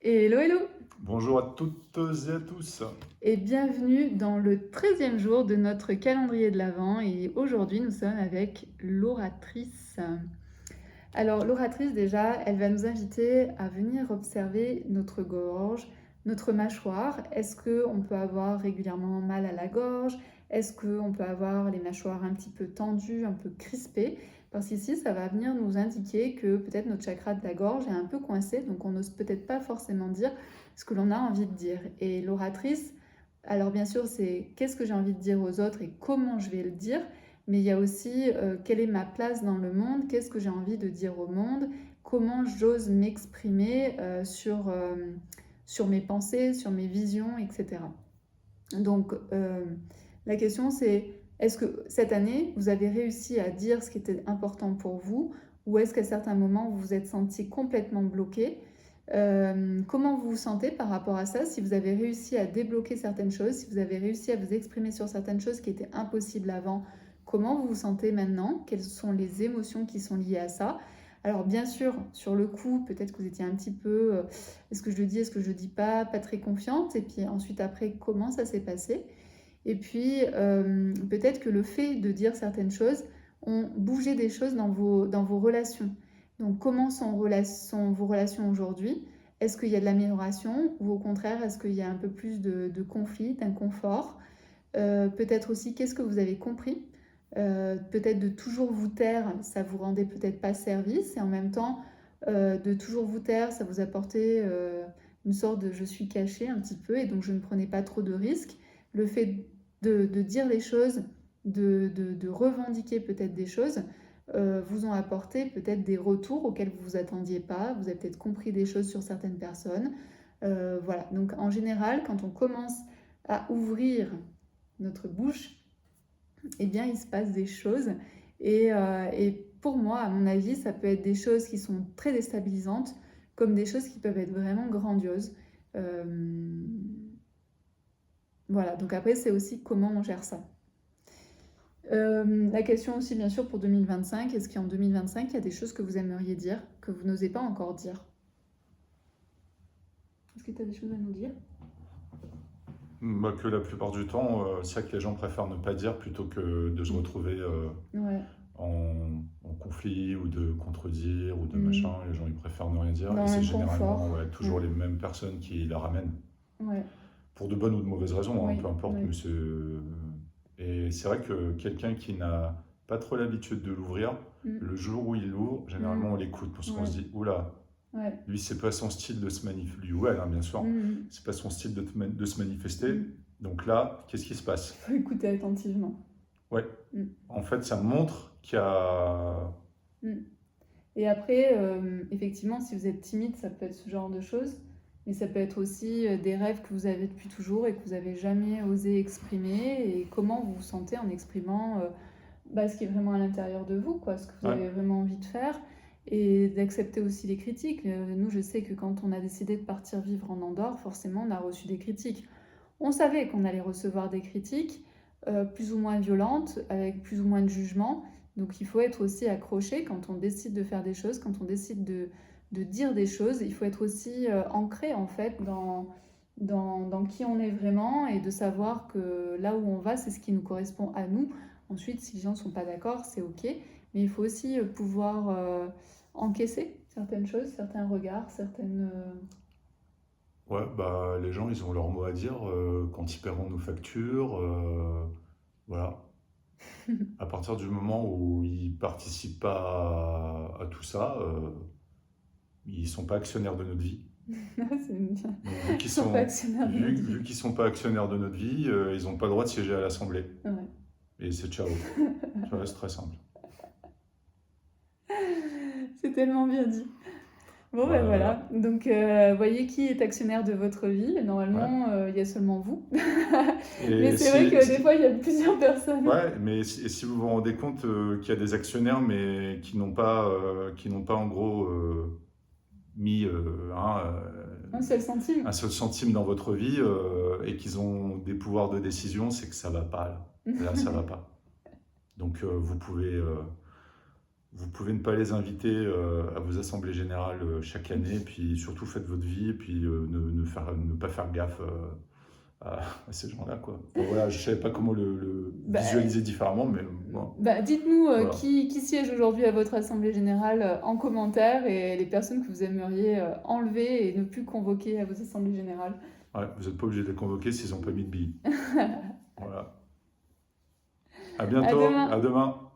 Hello, hello Bonjour à toutes et à tous. et bienvenue dans le 13e jour de notre calendrier de l'Avent et aujourd'hui nous sommes avec l'oratrice. Alors l'oratrice déjà, elle va nous inviter à venir observer notre gorge, notre mâchoire. Est-ce qu'on peut avoir régulièrement mal à la gorge? Est-ce qu'on peut avoir les mâchoires un petit peu tendues, un peu crispées? Parce qu'ici, ça va venir nous indiquer que peut-être notre chakra de la gorge est un peu coincé, donc on n'ose peut-être pas forcément dire ce que l'on a envie de dire. Et l'oratrice, alors bien sûr, c'est qu'est-ce que j'ai envie de dire aux autres et comment je vais le dire, mais il y a aussi quelle est ma place dans le monde, qu'est-ce que j'ai envie de dire au monde, comment j'ose m'exprimer sur mes pensées, sur mes visions, etc. Donc la question c'est, est-ce que cette année, vous avez réussi à dire ce qui était important pour vous, ou est-ce qu'à certains moments, vous vous êtes senti complètement bloqué? Comment vous vous sentez par rapport à ça? Si vous avez réussi à débloquer certaines choses, si vous avez réussi à vous exprimer sur certaines choses qui étaient impossibles avant, comment vous vous sentez maintenant? Quelles sont les émotions qui sont liées à ça? Alors bien sûr, sur le coup, peut-être que vous étiez un petit peu est-ce que je le dis, est-ce que je le dis pas, pas très confiante. Et puis ensuite après, comment ça s'est passé? Et puis peut-être que le fait de dire certaines choses ont bougé des choses dans vos relations. Donc comment sont vos relations aujourd'hui? Est-ce qu'il y a de l'amélioration ou au contraire, est-ce qu'il y a un peu plus de conflit, d'inconfort? Peut-être aussi, qu'est-ce que vous avez compris? Peut-être de toujours vous taire, ça vous rendait peut-être pas service, et en même temps, de toujours vous taire, ça vous apportait une sorte de je suis caché un petit peu, et donc je ne prenais pas trop de risques. Le fait de dire les choses, de revendiquer peut-être des choses, vous ont apporté peut-être des retours auxquels vous vous attendiez pas, vous avez peut-être compris des choses sur certaines personnes. Voilà, donc en général, quand on commence à ouvrir notre bouche, eh bien, il se passe des choses. Et pour moi, à mon avis, ça peut être des choses qui sont très déstabilisantes, comme des choses qui peuvent être vraiment grandioses. Euh, voilà, donc après, c'est aussi comment on gère ça. La question aussi, bien sûr, pour 2025, est-ce qu'en 2025, il y a des choses que vous aimeriez dire, que vous n'osez pas encore dire? Est-ce que tu as des choses à nous dire? Bah, que la plupart du temps, c'est vrai que les gens préfèrent ne pas dire plutôt que de se retrouver Ouais. en conflit ou de contredire ou de machin. Mm. Les gens ils préfèrent ne rien dire et Dans c'est généralement l'inconfort. ouais, toujours Ouais. les mêmes personnes qui la ramènent Ouais. pour de bonnes ou de mauvaises raisons, hein, Oui. peu importe. Oui. Mais et c'est vrai que quelqu'un qui n'a pas trop l'habitude de l'ouvrir, Mm. le jour où il l'ouvre, Mm. généralement on l'écoute parce qu'on Ouais. se dit oula. Ouais. Lui, c'est pas son style de se manifester. Lui ou elle, hein, bien sûr. Mm. C'est pas son style de se manifester. Mm. Donc là, qu'est-ce qui se passe? Il faut écouter attentivement. Ouais. Mm. En fait, ça montre qu'il y a. Mm. Et après, effectivement, si vous êtes timide, ça peut être ce genre de choses, mais ça peut être aussi des rêves que vous avez depuis toujours et que vous n'avez jamais osé exprimer, et comment vous vous sentez en exprimant ce qui est vraiment à l'intérieur de vous, quoi, ce que vous Ouais. avez vraiment envie de faire, et d'accepter aussi les critiques. Nous, je sais que quand on a décidé de partir vivre en Andorre, forcément, on a reçu des critiques. On savait qu'on allait recevoir des critiques, plus ou moins violentes, avec plus ou moins de jugement. Donc il faut être aussi accroché quand on décide de faire des choses, quand on décide de dire des choses. Il faut être aussi ancré en fait dans qui on est vraiment, et de savoir que là où on va, c'est ce qui nous correspond à nous. Ensuite, si les gens ne sont pas d'accord, c'est ok. Mais il faut aussi pouvoir encaisser certaines choses, certains regards, certaines... Ouais, bah, les gens, ils ont leur mot à dire quand ils paieront nos factures. Voilà. À partir du moment où ils participent pas à tout ça, ils sont pas actionnaires de notre vie. c'est bien. Donc, Ils ne sont pas actionnaires de notre vu vie. qu'ils sont pas actionnaires de notre vie, ils n'ont pas le droit de siéger à l'Assemblée. Ouais. Et c'est ciao. Tu vois, c'est très simple. C'est tellement bien dit. Bon, ben Voilà. voilà. Donc, voyez qui est actionnaire de votre vie. Ouais. Normalement, il y a seulement vous. Mais Et c'est vrai que des fois, il y a plusieurs personnes. ouais, mais si vous vous rendez compte qu'il y a des actionnaires, mais qui n'ont pas en gros mis Un seul centime. un seul centime dans votre vie et qu'ils ont des pouvoirs de décision, c'est que ça va pas là. Là, ça va pas. Donc vous pouvez vous pouvez ne pas les inviter à vos assemblées générales chaque année, puis surtout faites votre vie, et puis ne pas faire gaffe à ces gens-là, quoi. Bon, voilà, je ne savais pas comment le Bah, visualiser différemment, mais bon, dites-nous voilà. qui siège aujourd'hui à votre assemblée générale en commentaire et les personnes que vous aimeriez enlever et ne plus convoquer à vos assemblées générales. Ouais, vous n'êtes pas obligé de les convoquer s'ils n'ont pas mis de billes. Voilà. À À bientôt, demain! à demain.